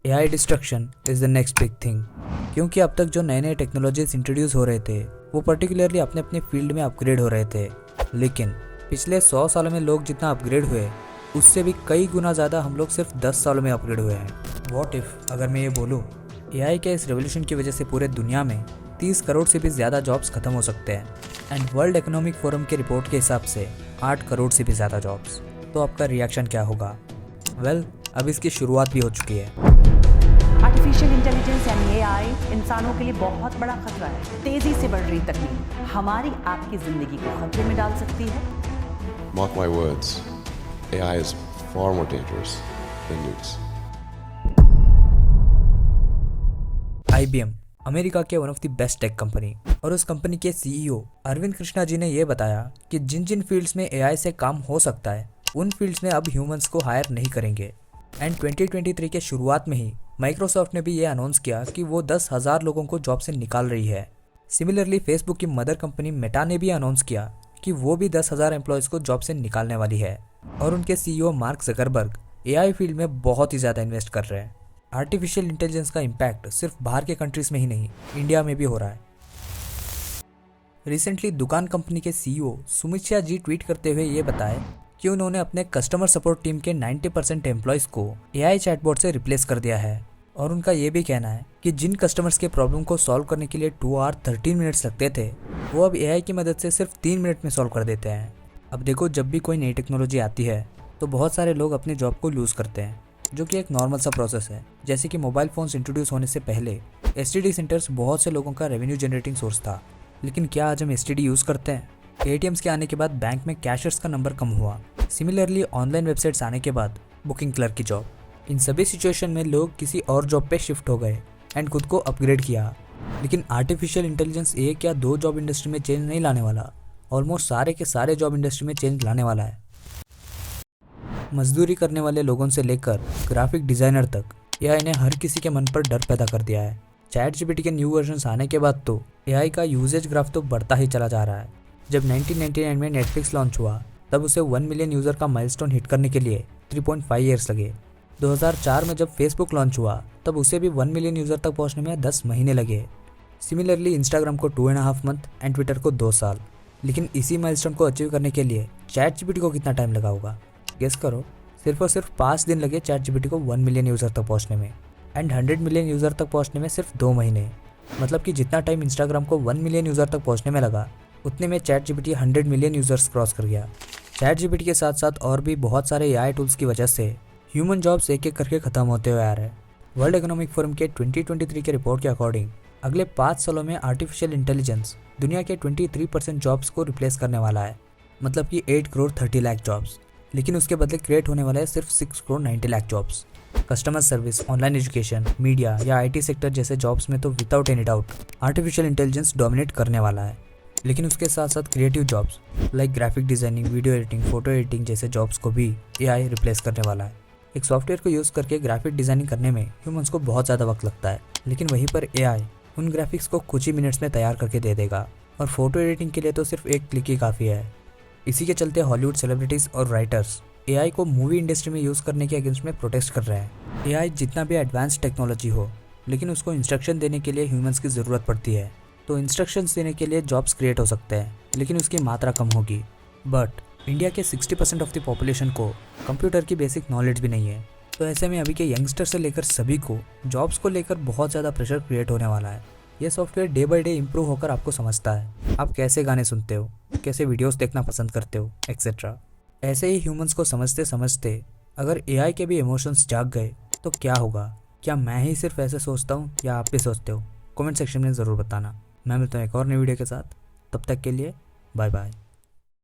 AI destruction is the next big thing, क्योंकि अब तक जो नए नए टेक्नोलॉजीज इंट्रोड्यूस हो रहे थे वो पर्टिकुलरली अपने अपने फील्ड में अपग्रेड हो रहे थे। लेकिन पिछले 100 सालों में लोग जितना अपग्रेड हुए उससे भी कई गुना ज़्यादा हम लोग सिर्फ 10 सालों में अपग्रेड हुए हैं। व्हाट इफ़ अगर मैं ये बोलूँ एआई के इस रेवोल्यूशन की वजह से पूरे दुनिया में 30 करोड़ से भी ज़्यादा जॉब्स खत्म हो सकते हैं एंड वर्ल्ड इकोनॉमिक फोरम के रिपोर्ट के हिसाब से 8 करोड़ से भी ज़्यादा जॉब्स। तो आपका रिएक्शन क्या होगा? वेल, अब इसकी शुरुआत भी हो चुकी है। आर्टिफिशियल इंटेलिजेंस यानी एआई इंसानों के लिए बहुत बड़ा खतरा है। तेजी से बढ़ रही तकनीक हमारी आपकी जिंदगी को खतरे में डाल सकती है। Mark my words, AI is far more dangerous than nukes. IBM America के one of the best tech company और उस कंपनी के सीईओ अरविंद कृष्णा जी ने यह बताया कि जिन जिन फील्ड्स में एआई से काम हो सकता है उन फील्ड्स में अब ह्यूमंस को हायर नहीं करेंगे। एंड 2023 के शुरुआत में ही माइक्रोसॉफ्ट ने भी ये अनाउंस किया कि वो 10,000 लोगों को जॉब से निकाल रही है। सिमिलरली फेसबुक की मदर कंपनी मेटा ने भी अनाउंस किया कि वो भी 10,000 एम्प्लॉयज़ को जॉब से निकालने वाली है। और उनके CEO mark Zuckerberg AI field में बहुत ही ज़्यादा इन्वेस्ट कर रहे हैं। आर्टिफिशियल इंटेलिजेंस का इम्पैक्ट सिर्फ बाहर के कंट्रीज में ही नहीं, इंडिया में भी हो रहा है। रिसेंटली दुकान कंपनी के सीईओ सुमित शाह जी ट्वीट करते हुए ये बताए कि उन्होंने अपने कस्टमर सपोर्ट टीम के 90% एम्प्लॉयज़ को एआई चैटबॉट से रिप्लेस कर दिया है। और उनका ये भी कहना है कि जिन कस्टमर्स के प्रॉब्लम को सॉल्व करने के लिए 2 आवर 13 मिनट्स लगते थे वो अब एआई की मदद से सिर्फ 3 मिनट में सॉल्व कर देते हैं। अब देखो, जब भी कोई नई टेक्नोलॉजी आती है तो बहुत सारे लोग अपनी जॉब को लूज़ करते हैं, जो कि एक नॉर्मल सा प्रोसेस है। जैसे कि मोबाइल फ़ोन्स इंट्रोड्यूस होने से पहले एसटीडी सेंटर्स बहुत से लोगों का रेवेन्यू जनरेटिंग सोर्स था। लेकिन क्या आज हम एसटीडी यूज़ करते हैं? एटीएम्स के आने के बाद बैंक में कैशर्स का नंबर कम हुआ। सिमिलरली ऑनलाइन वेबसाइट्स आने के बाद बुकिंग क्लर्क की जॉब। इन सभी सिचुएशन में लोग किसी और जॉब पे शिफ्ट हो गए एंड खुद को अपग्रेड किया। लेकिन आर्टिफिशियल इंटेलिजेंस एक या दो जॉब इंडस्ट्री में चेंज नहीं लाने वाला, ऑलमोस्ट सारे के सारे जॉब इंडस्ट्री में चेंज लाने वाला है। मजदूरी करने वाले लोगों से लेकर ग्राफिक डिज़ाइनर तक एआई ने हर किसी के मन पर डर पैदा कर दिया है। चैट जीपीटी के न्यू वर्जन्स आने के बाद तो एआई का यूजेज ग्राफ तो बढ़ता ही चला जा रहा है। जब 1999 में नेटफ्लिक्स लॉन्च हुआ तब उसे 1 मिलियन यूज़र का माइलस्टोन हिट करने के लिए 3.5 ईयर्स लगे। 2004 में जब फेसबुक लॉन्च हुआ तब उसे भी 1 मिलियन यूज़र तक पहुंचने में 10 महीने लगे। सिमिलरली इंस्टाग्राम को 2.5 मंथ एंड ट्विटर को 2 साल। लेकिन इसी माइलस्टोन को अचीव करने के लिए चैट जीपीटी को कितना टाइम लगा होगा? गेस करो। सिर्फ और सिर्फ 5 दिन लगे चैट जीपीटी को 1 मिलियन यूज़र तक पहुँचने में एंड 100 मिलियन यूज़र तक पहुँचने में सिर्फ 2 महीने। मतलब कि जितना टाइम इंस्टाग्राम को 1 मिलियन यूज़र तक पहुँचने में लगा उतने में chat GPT 100 million users cross कर गया। चैट जीपीटी के साथ साथ और भी बहुत सारे एआई टूल्स की वजह से ह्यूमन जॉब्स एक एक करके ख़त्म होते हुए आ रहे हैं। वर्ल्ड इकोनॉमिक फोरम के 2023 के रिपोर्ट के अकॉर्डिंग अगले 5 सालों में आर्टिफिशियल इंटेलिजेंस दुनिया के 23% जॉब्स को रिप्लेस करने वाला है। मतलब कि 8 करोड़ 30 लाख जॉब्स। लेकिन उसके बदले क्रिएट होने वाले सिर्फ 6 crore 90 lakh jobs. Customer service, online education, media या आईटी सेक्टर जैसे जॉब्स में तो without any doubt artificial intelligence dominate करने वाला है। लेकिन उसके साथ साथ creative jobs like graphic designing, video editing, photo editing जैसे जॉब्स को भी एआई रिप्लेस करने वाला है। एक सॉफ्टवेयर को यूज़ करके ग्राफिक डिज़ाइनिंग करने में ह्यूमंस को बहुत ज़्यादा वक्त लगता है, लेकिन वहीं पर एआई उन ग्राफिक्स को कुछ ही मिनट्स में तैयार करके दे देगा। और फोटो एडिटिंग के लिए तो सिर्फ एक क्लिक ही काफ़ी है। इसी के चलते हॉलीवुड सेलिब्रिटीज़ और राइटर्स एआई को मूवी इंडस्ट्री में यूज़ करने के अगेंस्ट में प्रोटेस्ट कर रहे हैं। एआई जितना भी एडवांस टेक्नोलॉजी हो, लेकिन उसको इंस्ट्रक्शन देने के लिए ह्यूमंस की ज़रूरत पड़ती है। तो इंस्ट्रक्शंस देने के लिए जॉब्स क्रिएट हो सकते हैं, लेकिन उसकी मात्रा कम होगी। बट इंडिया के 60% ऑफ द पॉपुलेशन को कंप्यूटर की बेसिक नॉलेज भी नहीं है। तो ऐसे में अभी के यंगस्टर से लेकर सभी को जॉब्स को लेकर बहुत ज़्यादा प्रेशर क्रिएट होने वाला है। ये software day by day improve होकर आपको समझता है आप कैसे गाने सुनते हो, कैसे वीडियोस देखना पसंद करते हो, एक्सेट्रा। ऐसे ही ह्यूमंस को समझते समझते अगर एआई के भी इमोशंस जाग गए तो क्या होगा? क्या मैं ही सिर्फ ऐसे सोचता हूँ या आप भी सोचते हो? कमेंट सेक्शन में ज़रूर बताना। मैं मिलता हूँ एक और नई वीडियो के साथ। तब तक के लिए बाय बाय।